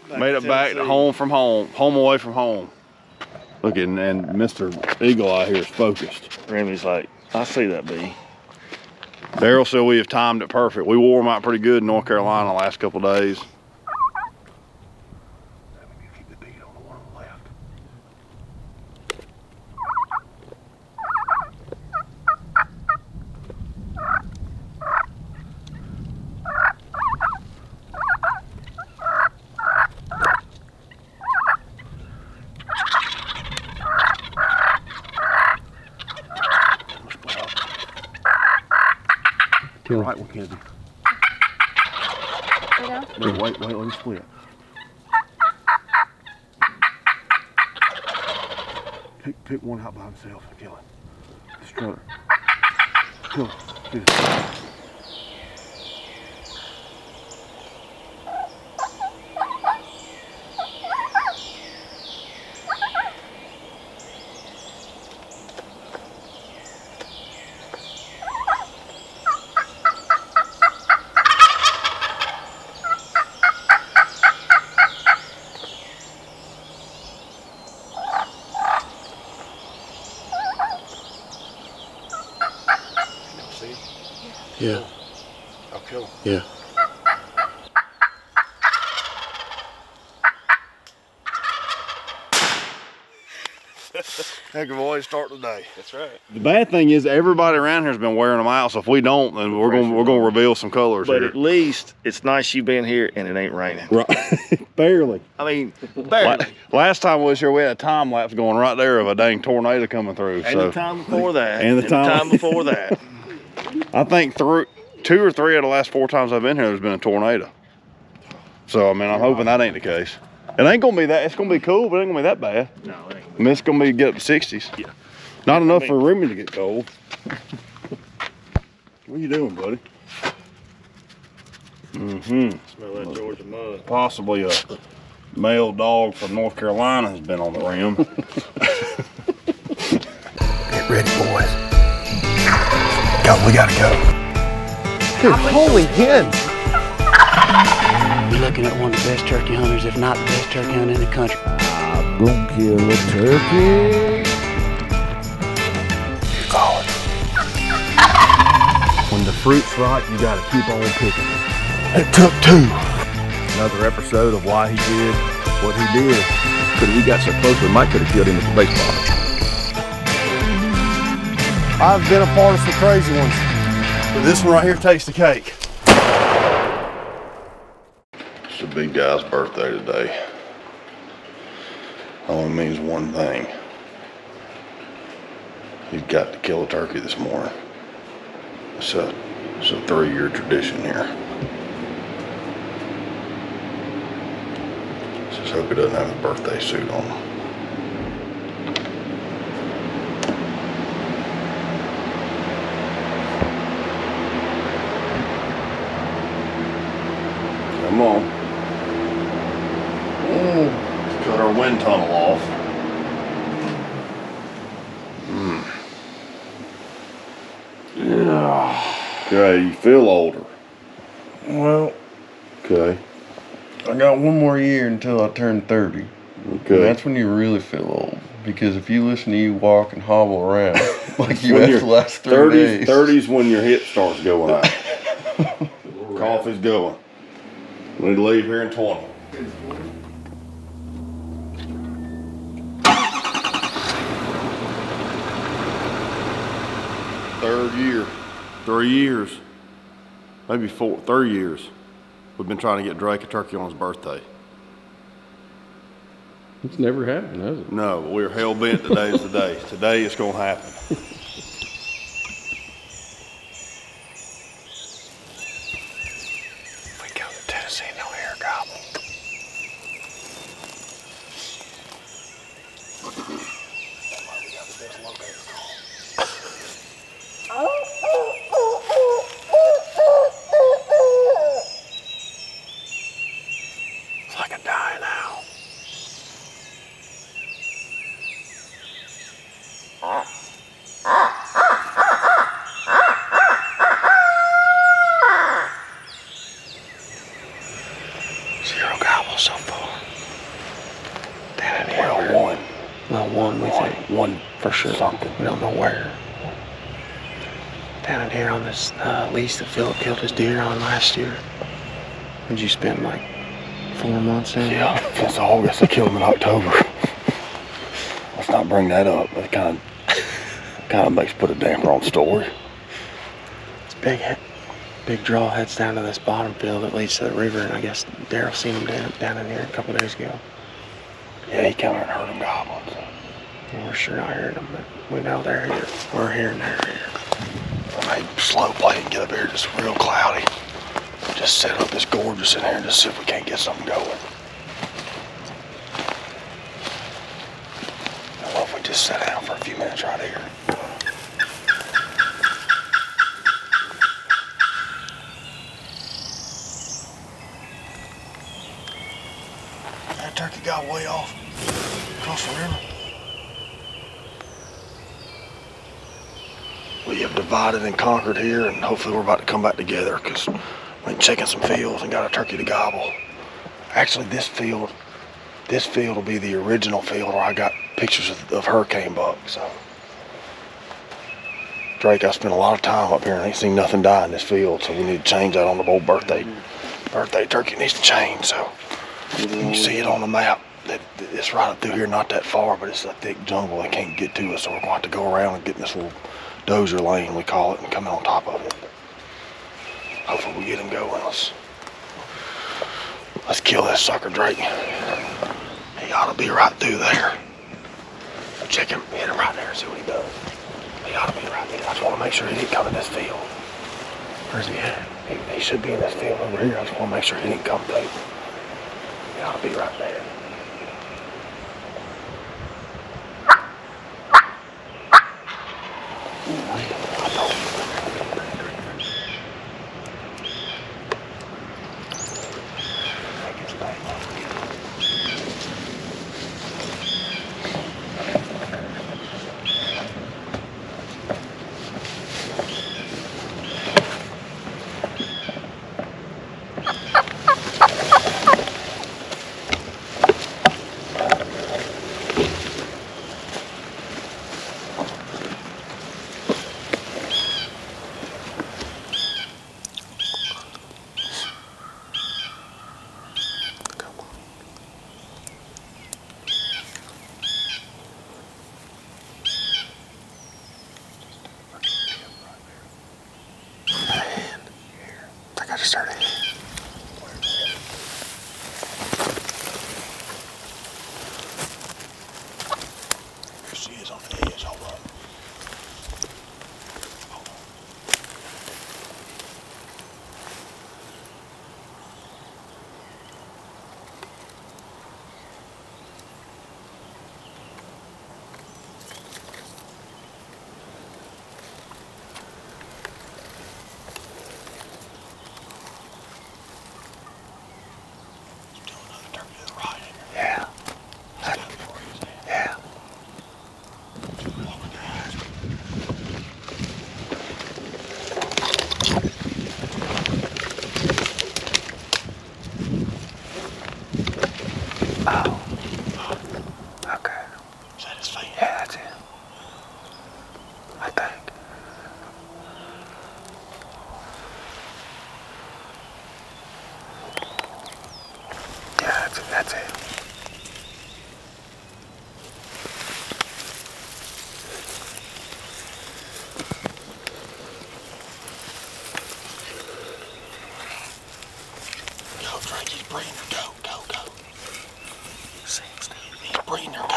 Made it back to home from home. Home away from home. Look, and Mr. Eagle Eye here is focused. Remy's like, I see that bee. Daryl said we have timed it perfect. We wore them out pretty good in North Carolina the last couple of days. Keep the bead on the one on the left. Kill. Right one, Kenzie. Wait, let me split. Pick one out by himself and kill it. Destroy it. Kill it. Good. Yeah. I'll kill him. Yeah. Heck of a way to start the day. That's right. The bad thing is everybody around here has been wearing them out, so if we don't, then we're gonna reveal some colors But here. at least it's nice you being here and it ain't raining. Right. Barely. I mean, barely. Last time we was here, we had a time lapse going right there of a dang tornado coming through. And the time before that. And the time before that. I think through 2 or 3 of the last 4 times I've been here, there's been a tornado. So I mean, I'm hoping that ain't the case. It ain't gonna be that. It's gonna be cool, but it ain't gonna be that bad. No, it ain't. I mean, it's gonna be get up to 60s. Yeah. Not enough for Remy to get cold. What are you doing, buddy? Smell that Georgia mud. Possibly a male dog from North Carolina has been on the rim. Get ready, boys. We gotta go. Dude, holy hen! You're looking at one of the best turkey hunters, if not the best turkey hunter in the country. I'm gonna kill a turkey. You call it. When the fruit's right, you gotta keep on picking it. It took 2. Another episode of why he did what he did. Because he got so close, we might could have killed him with the baseball. I've been a part of some crazy ones, but this one right here takes the cake. It's the big guy's birthday today. Only means one thing. He's got to kill a turkey this morning. It's a 3-year tradition here. Just hope he doesn't have a birthday suit on. Come on. Let's cut our wind tunnel off. Yeah. Okay, you feel older. Well, Okay. I got 1 more year until I turn 30. Okay. And that's when you really feel old. Because if you listen to you walk and hobble around like you When have you're the last 3 days. 30's when your hip starts going out. Coffee's going. We need to leave here in 20. Third year. 3 years. Maybe 4, 3 years. We've been trying to get Drake a turkey on his birthday. It's never happened, has it? No, but we're hell bent today is the day. Today it's gonna happen. If we go to Tennessee, no air gobble. It's like a dying owl. Zero gobble so far. Well, one we think. One for sure. Something. We don't know where. Down in here on this lease that Phillip killed his deer on last year. Would you spend like 4 months in? Yeah, since August. I killed him in October. Let's not bring that up. It kind of makes put a damper on the story. It's big draw heads down to this bottom field that leads to the river, and I guess Daryl seen him down in here a couple days ago. Yeah, he came and heard them goblins. Well, we're sure not hearing them, but we know they're here. We're here and they're here. I made slow play and get up here just real cloudy. Just set up this gorgeous in here and just see if we can't get something going. I love if we just sit down for a few minutes right here. That turkey got way off across the river. We have divided and conquered here, and hopefully we're about to come back together because we've been checking some fields and got a turkey to gobble. Actually, this field will be the original field where I got pictures of hurricane bucks. So, Drake, I spent a lot of time up here and ain't seen nothing die in this field, so we need to change that on the old birthday turkey needs to change. So you see it on the map. It's right up through here, not that far, but it's a thick jungle. They can't get to us, so we're going to have to go around and get in this little dozer lane, we call it, and come in on top of it. Hopefully we get him going. Let's kill that sucker, Drake. He ought to be right through there. Check him, hit him right there, see what he does. He ought to be right there. I just want to make sure he didn't come in this field. Where's he at? He should be in this field over here. I just want to make sure he didn't come through. He ought to be right there. I just started. Here she is on the edge. Hold on. That's it. Go, Drake, he's breathing her. Go, go, go. He's breathing her. Go.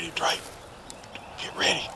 ready, Drake. Get ready.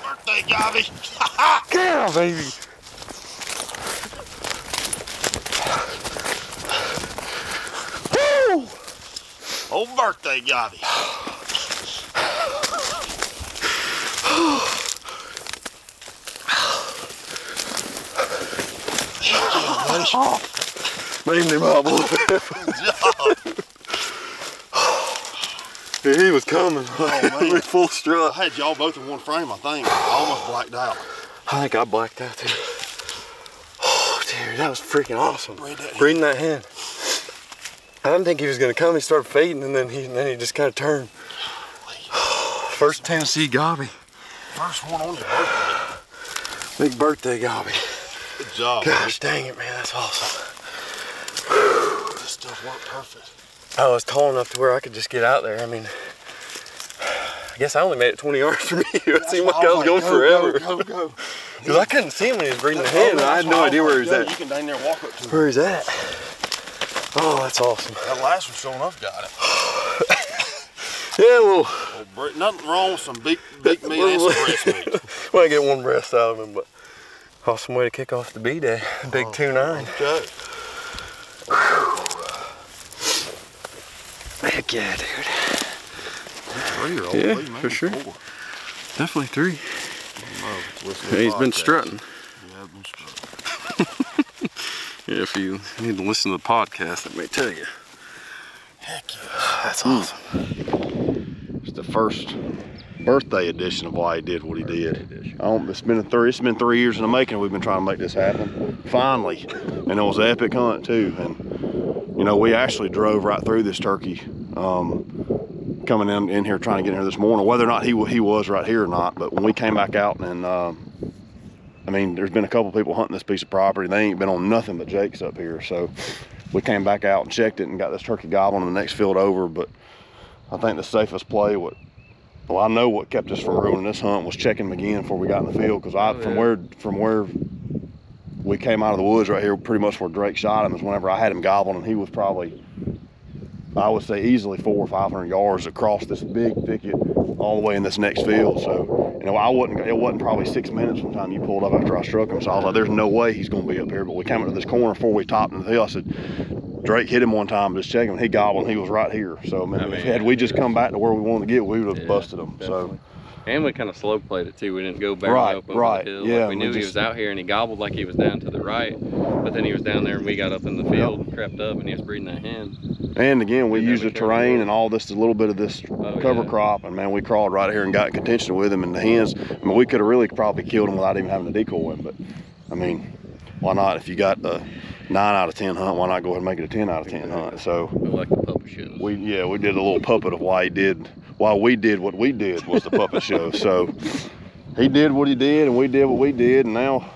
Birthday, Gobby. Yeah, baby. Woo! Old birthday, Gobby. Made him up a little bit. Good job. He was coming. Oh, man. Full strut. I had y'all both in one frame, I think. I almost blacked out. I think I blacked out too. Oh, dude, that was freaking awesome. Breeding that hen. I didn't think he was gonna come. He started fading, and then he just kind of turned. First Tennessee Gobby. First one on your birthday. Big birthday Gobby. Good job. Gosh dang it, man, that's awesome. This stuff worked perfect. I was tall enough to where I could just get out there. I mean, I guess I only made it 20 yards from you. It seemed like I was going forever. Go. Because I couldn't see him when he was breeding the hen, and I had no idea where he was at. You can dang near walk up to him. Where he's at. Oh, that's awesome. That last one sure enough got it. Yeah, well. Nothing wrong with some big meat and some breast meat. Well, I get one breast out of him, but awesome way to kick off the B-Day. Big 2-9. Okay. Heck yeah, dude. 3-year-old. Yeah, maybe for sure. 4. Definitely 3. Yeah, He's been strutting. Yeah, I've been strutting. Yeah, if you need to listen to the podcast, it may tell you. Heck yeah. That's awesome. It's the first birthday edition of why he did what he did. It's been 3 years in the making. We've been trying to make this happen. Finally, and it was an epic hunt too. And you know, we actually drove right through this turkey, coming in here trying to get in here this morning. Whether or not he was right here or not, but when we came back out and I mean, there's been a couple people hunting this piece of property. They ain't been on nothing but jakes up here. So we came back out and checked it and got this turkey gobbling in the next field over. But I think the safest play, well, I know what kept us from ruining this hunt was checking him again before we got in the field, because from where we came out of the woods right here, pretty much where Drake shot him, is whenever I had him gobbling, and he was probably, I would say, easily 400 or 500 yards across this big thicket all the way in this next field. So, you know, it wasn't probably 6 minutes from the time you pulled up after I struck him. So I was like, there's no way he's going to be up here. But we came into this corner before we topped into the hill. I said, Drake hit him one time, just checking him. He gobbled, and he was right here. So, I mean, had we just come back to where we wanted to get, we would have busted him. Definitely. So. And we kind of slow played it too. We didn't go barrel up over the hill. Yeah, like we knew he was out here, and he gobbled like he was down to the right. But then he was down there, and we got up in the field and crept up, and he was breeding that hen. And again, we used the terrain and all this, a little bit of this cover crop, and man, we crawled right here and got in contention with him. And the hens, I mean, we could have really probably killed him without even having to decoy him. But I mean, why not? If you got a 9 out of 10 hunt, why not go ahead and make it a 10 out of 10 hunt? So like the puppet shows. We did a little puppet of why we did what we did was the puppet show. So he did what he did, and we did what we did, and now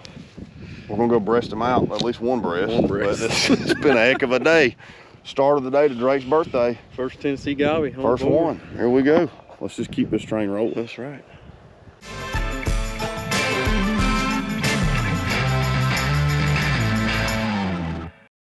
we're gonna go breast him out, at least one breast. But it's been a heck of a day. Start of the day to Drake's birthday. First Tennessee Gobby. First one. Here we go. Let's just keep this train rolling. That's right.